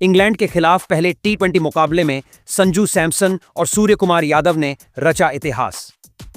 England के खिलाफ पहले टी20 मुकाबले में संजू सैमसन और सूर्य कुमार यादव ने रचा इतिहास।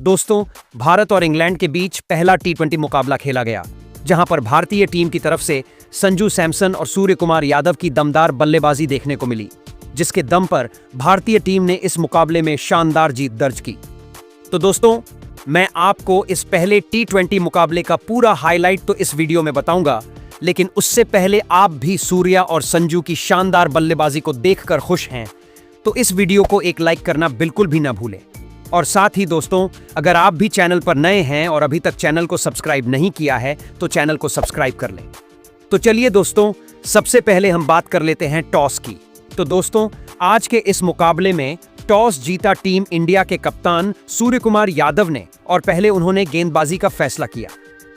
दोस्तों, भारत और इंग्लैंड के बीच पहला टी20 मुकाबला खेला गया, जहां पर भारतीय टीम की तरफ से संजू सैमसन और सूर्य कुमार यादव की दमदार बल्लेबाजी देखने को मिली, जिसके दम पर भारतीय टीम ने इस मुकाबले में शानदार जीत दर्ज की। तो दोस्तों, मैं आपको इस पहले टी20 मुकाबले का पूरा हाईलाइट तो इस वीडियो में बताऊंगा, लेकिन उससे पहले आप भी सूर्या और संजू की शानदार बल्लेबाजी को देखकर खुश हैं तो इस वीडियो को एक लाइक करना बिल्कुल भी ना भूलें। और साथ ही दोस्तों, अगर आप भी चैनल पर नए हैं और अभी तक चैनल को सब्सक्राइब नहीं किया है तो चैनल को सब्सक्राइब कर लें। तो चलिए दोस्तों, सबसे पहले हम बात कर लेते हैं टॉस की। तो दोस्तों, आज के इस मुकाबले में टॉस जीता टीम इंडिया के कप्तान सूर्य कुमार यादव ने, और पहले उन्होंने गेंदबाजी का फैसला किया।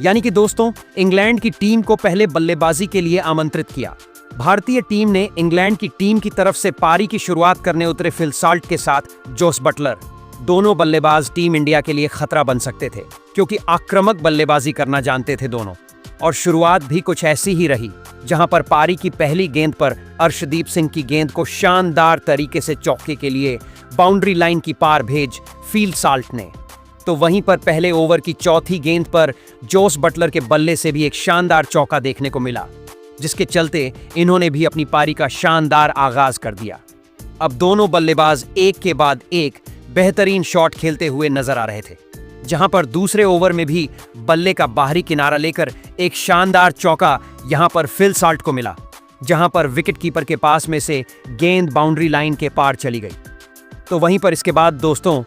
यानी कि दोस्तों, इंग्लैंड की टीम को पहले बल्लेबाजी के लिए आमंत्रित किया। भारतीय टीम ने इंग्लैंड की टीम की तरफ से पारी की शुरुआत करने उतरे फिल साल्ट के साथ जोस बटलर। दोनों बल्लेबाज टीम इंडिया के लिए खतरा बन सकते थे, क्योंकि आक्रामक बल्लेबाजी करना जानते थे दोनों। और शुरुआत भी कुछ ऐसी ही रही, जहां पर पारी की पहली गेंद पर अर्शदीप सिंह की गेंद को शानदार तरीके से चौके के लिए बाउंड्री लाइन की पार भेज फिल साल्ट ने। तो वहीं पर पहले ओवर की चौथी गेंद पर जोस बटलर के बल्ले से भी एक शानदार चौका देखने को मिला, जिसके चलते इन्होंने भी अपनी पारी का शानदार आगाज कर दिया। अब दोनों बल्लेबाज एक के बाद एक बेहतरीन शॉट खेलते हुए नजर आ रहे थे, जहां पर दूसरे ओवर में भी बल्ले का बाहरी किनारा लेकर एक शानदार चौका यहां पर फिल साल्ट को मिला, जहां पर विकेट कीपर के पास में से गेंद बाउंड्री लाइन के पार चली गई। तो वहीं पर इसके बाद दोस्तों,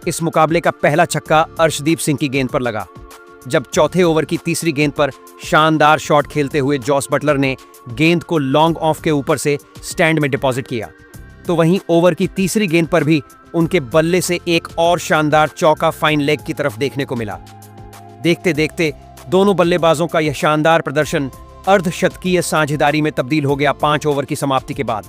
इस मुकाबले का पहला छक्का अर्शदीप सिंह की गेंद पर लगा, जब चौथे ओवर की तीसरी गेंद पर शानदार शॉट खेलते हुए जोस बटलर ने गेंद को लॉन्ग ऑफ के ऊपर से स्टैंड में डिपॉजिट किया। तो वहीं ओवर की तीसरी गेंद पर भी उनके बल्ले से एक और शानदार चौका फाइन लेग की तरफ देखने को मिला। देखते देखते दोनों बल्लेबाजों का यह शानदार प्रदर्शन अर्धशतकीय साझेदारी में तब्दील हो गया 5 ओवर की समाप्ति के बाद।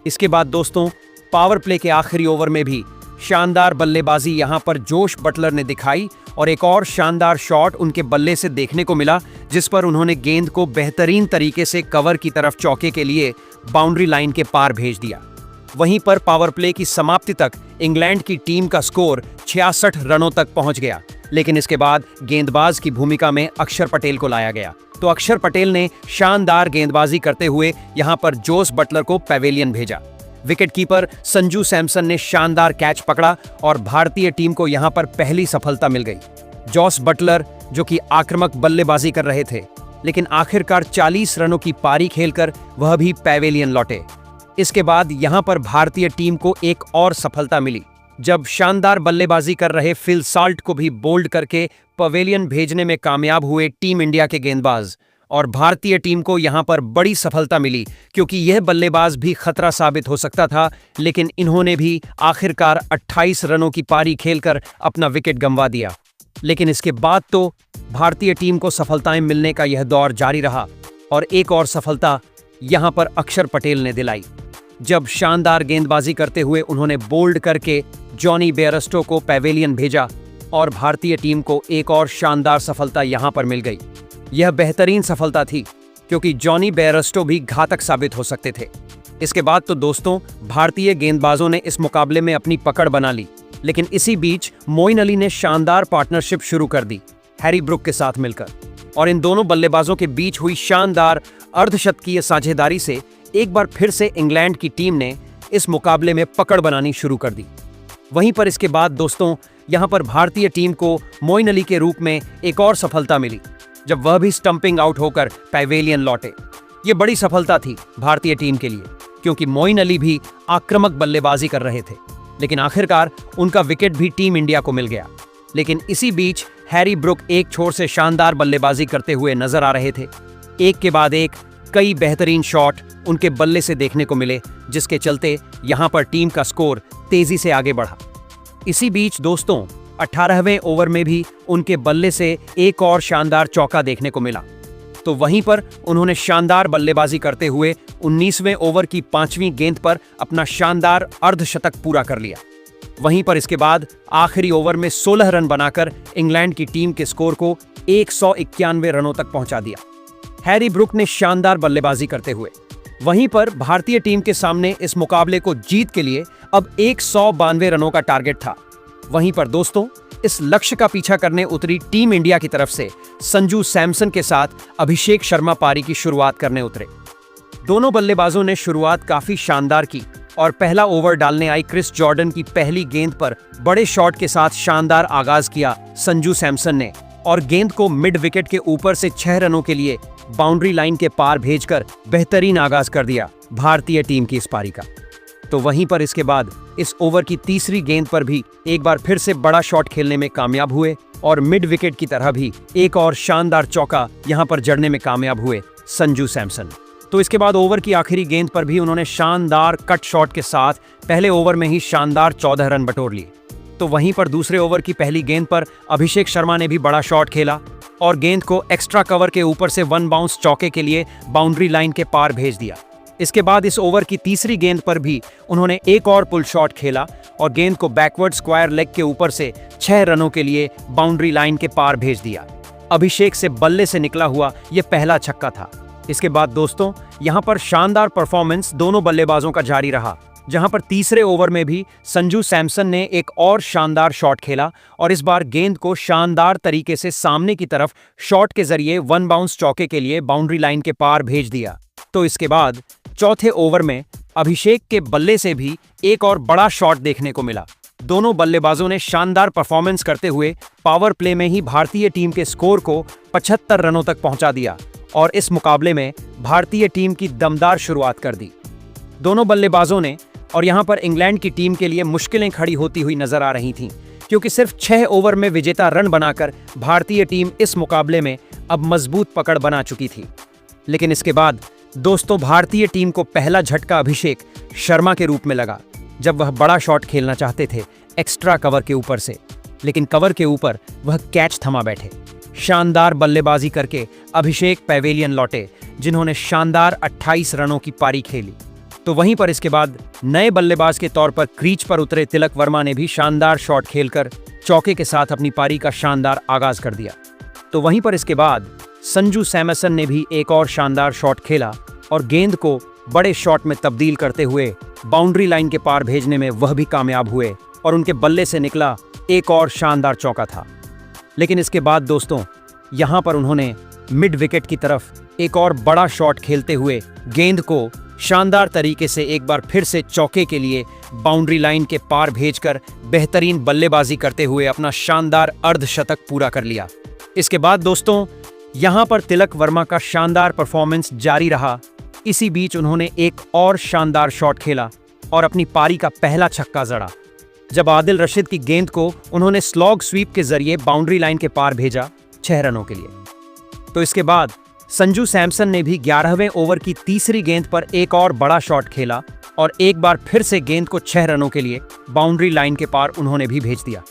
इसके बाद दोस्तों, पावर प्ले के आखिरी ओवर में भी शानदार बल्लेबाजी यहां पर जोश बटलर ने दिखाई और एक और शानदार शॉट उनके बल्ले से देखने को मिला, जिस पर उन्होंने गेंद को बेहतरीन तरीके से कवर की तरफ चौके के लिए बाउंड्री लाइन के पार भेज दिया। वहीं पर पावर प्ले की समाप्ति तक इंग्लैंड की टीम का स्कोर 66 रनों तक पहुंच गया, लेकिन इसके बाद गेंदबाज की भूमिका में अक्षर पटेल को लाया गया। तो अक्षर पटेल ने शानदार गेंदबाजी करते हुए यहां पर जोस बटलर को पैवेलियन भेजा। विकेट कीपर संजू सैमसन ने शानदार कैच पकड़ा और भारतीय टीम को यहां पर पहली सफलता मिल गई। जोस बटलर, जो कि आक्रामक बल्लेबाजी कर रहे थे, लेकिन आखिरकार 40 रनों की पारी खेलकर वह भी पैवेलियन लौटे। इसके बाद यहां पर भारतीय टीम को एक और सफलता मिली, जब शानदार बल्लेबाजी कर रहे फिल साल्ट को भी बोल्ड करके पवेलियन भेजने में कामयाब हुए टीम इंडिया के गेंदबाज। और भारतीय टीम को यहां पर बड़ी सफलता मिली, क्योंकि यह बल्लेबाज भी खतरा साबित हो सकता था, लेकिन इन्होंने भी आखिरकार 28 रनों की पारी खेलकर अपना विकेट गंवा दिया। लेकिन इसके बाद तो भारतीय टीम को सफलताएं मिलने का यह दौर जारी रहा, और एक और सफलता यहां पर अक्षर पटेल ने दिलाई, जब शानदार गेंदबाजी करते हुए उन्होंने बोल्ड करके जॉनी बेयरस्टो को पैवेलियन भेजा और भारतीय टीम को एक और शानदार सफलता यहां पर मिल गई। यह बेहतरीन सफलता थी, क्योंकि जॉनी बेयरस्टो भी घातक साबित हो सकते थे। इसके बाद तो दोस्तों, भारतीय गेंदबाजों ने इस मुकाबले में अपनी पकड़ बना ली, लेकिन इसी बीच मोइन अली ने शानदार पार्टनरशिप शुरू कर दी हैरी ब्रुक के साथ मिलकर, और इन दोनों बल्लेबाजों के बीच हुई शानदार अर्धशतकीय साझेदारी से एक बार फिर से इंग्लैंड की टीम ने इस मुकाबले में पकड़ बनानी शुरू कर दी। वहीं पर इसके बाद दोस्तों, यहां पर भारतीय टीम को मोइन अली के रूप में एक और सफलता मिली, जब वह भी स्टंपिंग आउट होकर पैवेलियन लौटे। ये बड़ी सफलता थी भारतीय टीम के लिए, क्योंकि मोइन अली भी आक्रामक बल्लेबाजी कर रहे थे, लेकिन आखिरकार उनका विकेट भी टीम इंडिया को मिल गया। लेकिन इसी बीच हैरी ब्रुक एक छोर से शानदार बल्लेबाजी करते हुए नजर आ रहे थे। एक के बाद एक कई बेहतरीन शॉट उनके बल्ले से देखने को मिले, जिसके चलते यहां पर टीम का स्कोर तेजी से आगे बढ़ा। इसी बीच दोस्तों, 18वें ओवर में भी उनके बल्ले से एक और शानदार चौका देखने को मिला। तो वहीं पर उन्होंने शानदार बल्लेबाजी करते हुए 19वें ओवर की 5वीं गेंद पर अपना शानदार अर्धशतक पूरा कर लिया। वहीं पर इसके बाद आखिरी ओवर में 16 रन बनाकर इंग्लैंड की टीम के स्कोर को 191 रनों तक पहुंचा दिया। हैरी ब्रुक ने शानदार बल्लेबाजी करते हुए वहीं पर भारतीय टीम के सामने इस मुकाबले को जीत के लिए अब 192 रनों का टारगेट था। वहीं पर दोस्तों, इस लक्ष्य का पीछा करने उतरी टीम इंडिया की तरफ से संजू सैमसन के साथ अभिषेक शर्मा पारी की शुरुआत करने उतरे। दोनों बल्लेबाजों ने शुरुआत काफी शानदार की और पहला ओवर डालने आई क्रिस जॉर्डन की पहली गेंद पर बड़े शॉट के साथ शानदार आगाज किया संजू सैमसन ने और गेंद को मिड विकेट के ऊपर से 6 रनों के लिए बाउंड्री लाइन के पार भेजकर बेहतरीन आगाज कर दिया भारतीय टीम की इस पारी का। तो वहीं पर इसके बाद इस ओवर की तीसरी गेंद पर भी एक बार फिर से बड़ा शॉट खेलने में कामयाब हुए और मिड विकेट की तरह भी एक और शानदार चौका यहां पर जड़ने में कामयाब हुए संजू सैमसन। तो इसके बाद ओवर की आखिरी गेंद पर भी उन्होंने शानदार कट शॉट के साथ पहले ओवर में ही शानदार 14 रन बटोर लिए। तो वहीं पर दूसरे ओवर की पहली गेंद पर अभिषेक शर्मा ने भी बड़ा शॉट खेला और गेंद को एक्स्ट्रा कवर के ऊपर से 1 बाउंस चौके के लिए बाउंड्री लाइन के पार भेज दिया। इसके बाद इस ओवर की तीसरी गेंद पर भी उन्होंने एक और पुल शॉट खेला और गेंद को बैकवर्ड स्क्वायर लेग के ऊपर से 6 रनों के लिए बाउंड्री लाइन के पार भेज दिया। अभिषेक से बल्ले से निकला हुआ यह पहला छक्का था। इसके बाद दोस्तों, यहां पर शानदार परफॉर्मेंस दोनों बल्लेबाजों का जारी रहा, जहां पर तीसरे ओवर में भी संजू सैमसन ने एक और शानदार शॉट खेला और इस बार गेंद को शानदार तरीके से सामने की तरफ शॉट के जरिए 1 बाउंस चौके के लिए बाउंड्री लाइन के पार भेज दिया। तो इसके बाद चौथे ओवर में अभिषेक के बल्ले से भी एक और बड़ा शॉट देखने को मिला। दोनों बल्लेबाजों ने शानदार परफॉर्मेंस करते हुए पावर प्ले में ही भारतीय टीम के स्कोर को 75 रनों तक पहुंचा दिया और इस मुकाबले में भारतीय टीम की दमदार शुरुआत कर दी। दोनों बल्लेबाजों ने, और यहां पर इंग्लैंड की टीम के लिए मुश्किलें खड़ी होती हुई नजर आ रही थीं, क्योंकि सिर्फ 6 ओवर में विजेता रन बनाकर भारतीय टीम इस मुकाबले में अब मजबूत पकड़ बना चुकी थी। लेकिन इसके बाद दोस्तों, भारतीय टीम को पहला झटका अभिषेक शर्मा के रूप में लगा, जब वह बड़ा शॉट खेलना चाहते थे एक्स्ट्रा कवर के ऊपर से, लेकिन कवर के ऊपर वह कैच थमा बैठे। शानदार बल्लेबाजी करके अभिषेक पैवेलियन लौटे, जिन्होंने शानदार 28 रनों की पारी खेली। तो वहीं पर इसके बाद नए बल्लेबाज के तौर पर क्रीज पर उतरे तिलक वर्मा ने भी शानदार शॉट खेलकर चौके के साथ अपनी पारी का शानदार आगाज कर दिया। तो वहीं पर इसके बाद संजू सैमसन ने भी एक और शानदार शॉट खेला और गेंद को बड़े शॉट में तब्दील करते हुए बाउंड्री लाइन के पार भेजने में वह भी कामयाब हुए और उनके बल्ले से निकला एक और शानदार चौका था। लेकिन इसके बाद दोस्तों, यहां पर उन्होंने मिड विकेट की तरफ एक और बड़ा शॉट खेलते हुए गेंद को शानदार तरीके से एक बार फिर से चौके के लिए बाउंड्री लाइन के पार भेजकर बेहतरीन बल्लेबाजी करते हुए अपना शानदार अर्धशतक पूरा कर लिया। इसके बाद दोस्तों, यहां पर तिलक वर्मा का शानदार परफॉर्मेंस जारी रहा। इसी बीच उन्होंने एक और शानदार शॉट खेला और अपनी पारी का पहला छक्का जड़ा, जब आदिल रशीद की गेंद को उन्होंने स्लॉग स्वीप के जरिए बाउंड्री लाइन के पार भेजा 6 रनों के लिए। तो इसके बाद संजू सैमसन ने भी 11वें ओवर की तीसरी गेंद पर एक और बड़ा शॉट खेला और एक बार फिर से गेंद को 6 रनों के लिए बाउंड्री लाइन के पार उन्होंने भी भेज दिया।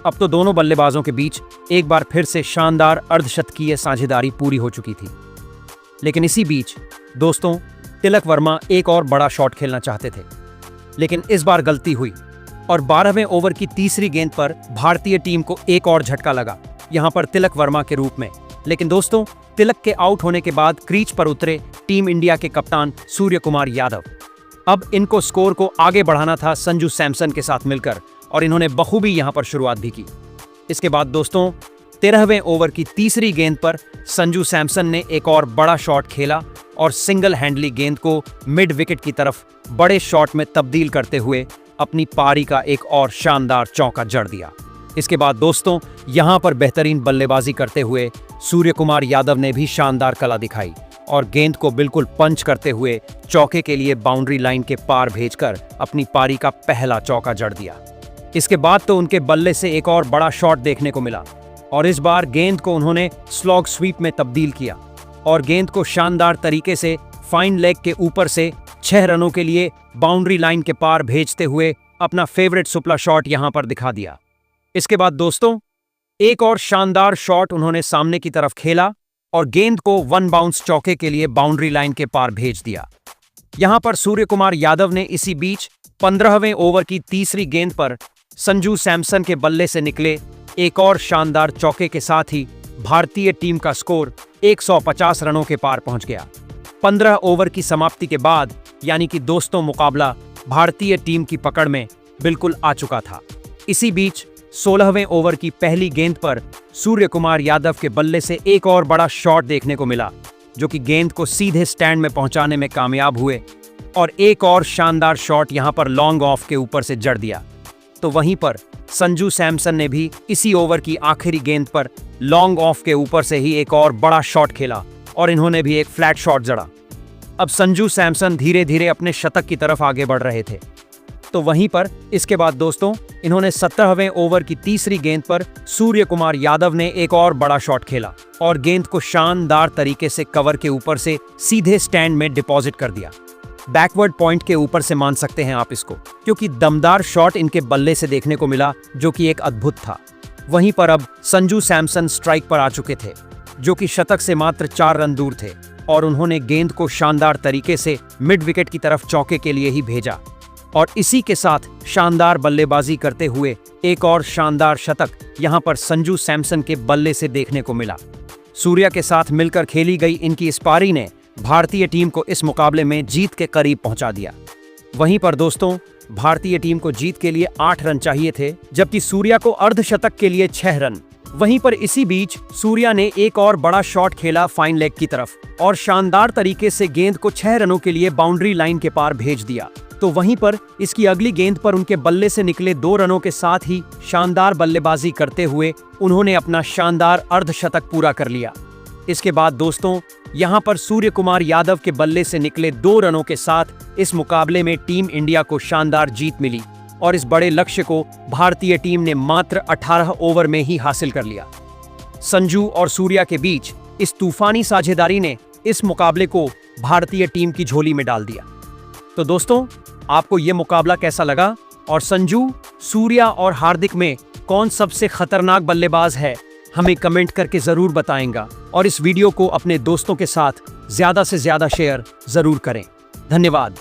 अब तो दोनों बल्लेबाजों के बीच एक बार फिर से शानदार अर्धशतकीय साझेदारी पूरी हो चुकी थी। लेकिन इसी बीच दोस्तों, तिलक वर्मा एक और बड़ा शॉट खेलना चाहते थे, लेकिन इस बार गलती हुई और 12वें ओवर की तीसरी गेंद पर भारतीय टीम को एक और झटका लगा, यहां पर तिलक वर्मा के रूप में। लेकिन दोस्तों, तिलक के आउट होने के बाद क्रीज पर उतरे टीम इंडिया के कप्तान सूर्य कुमार यादव। अब इनको स्कोर को आगे बढ़ाना था संजू सैमसन के साथ मिलकर, और इन्होंने बखूबी यहां पर शुरुआत भी की। इसके बाद दोस्तों, 13वें ओवर की तीसरी गेंद पर संजू सैमसन ने एक और बड़ा शॉट खेला और सिंगल हैंडली गेंद को मिड विकेट की तरफ बड़े शॉट में तब्दील करते हुए अपनी पारी का एक और शानदार चौका जड़ दिया। इसके बाद दोस्तों, यहां पर बेहतरीन बल्लेबाजी करते हुए सूर्य कुमार यादव ने भी शानदार कला दिखाई और गेंद को बिल्कुल पंच करते हुए चौके के लिए बाउंड्री लाइन के पार भेजकर अपनी पारी का पहला चौका जड़ दिया। इसके बाद तो उनके बल्ले से एक और बड़ा शॉट देखने को मिला और इस बार गेंद को उन्होंने स्लॉग स्वीप में तब्दील किया और गेंद को शानदार तरीके से फाइन लेग के ऊपर से 6 रनों के लिए बाउंड्री लाइन के पार भेजते हुए अपना फेवरेट सुपला शॉट यहां पर दिखा दिया। इसके बाद दोस्तों, एक और शानदार शॉट उन्होंने सामने की तरफ खेला और गेंद को 1 बाउंस चौके के लिए बाउंड्री लाइन के पार भेज दिया। यहां पर सूर्य कुमार यादव ने इसी बीच 15वें ओवर की तीसरी गेंद पर संजू सैमसन के बल्ले से निकले एक और शानदार चौके के साथ ही भारतीय टीम का स्कोर 150 रनों के पार पहुंच गया। 15 ओवर की समाप्ति के बाद यानी कि दोस्तों मुकाबला भारतीय टीम की पकड़ में बिल्कुल आ चुका था। इसी बीच 16वें ओवर की पहली गेंद पर सूर्य कुमार यादव के बल्ले से एक और बड़ा शॉट देखने को मिला, जो कि गेंद को सीधे स्टैंड में पहुंचाने में कामयाब हुए और एक और शानदार शॉट यहां पर लॉन्ग ऑफ के ऊपर से जड़ दिया। तो वहीं पर संजू सैमसन ने भी इसी ओवर की आखिरी गेंद पर लॉन्ग ऑफ के ऊपर से ही एक और बड़ा शॉट खेला और इन्होंने भी एक फ्लैट शॉट जड़ा। अब संजू सैमसन धीरे धीरे अपने शतक की तरफ आगे बढ़ रहे थे। तो वहीं पर इसके बाद दोस्तों इन्होंने 17वें ओवर की तीसरी गेंद पर सूर्य कुमार यादव ने एक और बड़ा शॉट खेला और गेंद को शानदार तरीके से कवर के ऊपर से सीधे स्टैंड में डिपॉजिट कर दिया। बैकवर्ड पॉइंट के ऊपर से मान सकते हैं आप इसको, क्योंकि दमदार शॉट इनके बल्ले से देखने को मिला, जो कि एक अद्भुत था। वहीं पर अब संजू सैमसन स्ट्राइक पर आ चुके थे, जो कि शतक से मात्र 4 रन दूर थे और उन्होंने गेंद को शानदार तरीके से मिड विकेट की तरफ चौके के लिए ही भेजा और इसी के साथ शानदार बल्लेबाजी करते हुए एक और शानदार शतक यहां पर संजू सैमसन के बल्ले से देखने को मिला। सूर्या के साथ मिलकर खेली गई इनकी इस पारी ने भारतीय टीम को इस मुकाबले में जीत के करीब पहुंचा दिया। वहीं पर दोस्तों भारतीय टीम को जीत के लिए 8 रन चाहिए थे, जबकि सूर्या को अर्धशतक के लिए 6 रन। वहीं पर इसी बीच सूर्या ने एक और बड़ा शॉट खेला फाइन लेग की तरफ और शानदार तरीके से गेंद को 6 रनों के लिए बाउंड्री लाइन के पार भेज दिया। तो वहीं पर इसकी अगली गेंद पर उनके बल्ले से निकले 2 रनों के साथ ही शानदार बल्लेबाजी करते हुए उन्होंने अपना शानदार अर्धशतक पूरा कर लिया। इसके बाद दोस्तों यहां पर सूर्य कुमार यादव के बल्ले से निकले 2 रनों के साथ इस मुकाबले में टीम इंडिया को शानदार जीत मिली और इस बड़े लक्ष्य को भारतीय टीम ने मात्र 18 ओवर में ही हासिल कर लिया। संजू और सूर्या के बीच इस तूफानी साझेदारी ने इस मुकाबले को भारतीय टीम की झोली में डाल दिया। तो दोस्तों आपको यह मुकाबला कैसा लगा और संजू, सूर्या और हार्दिक में कौन सबसे खतरनाक बल्लेबाज है, हमें कमेंट करके जरूर बताएंगा और इस वीडियो को अपने दोस्तों के साथ ज्यादा से ज्यादा शेयर जरूर करें। धन्यवाद।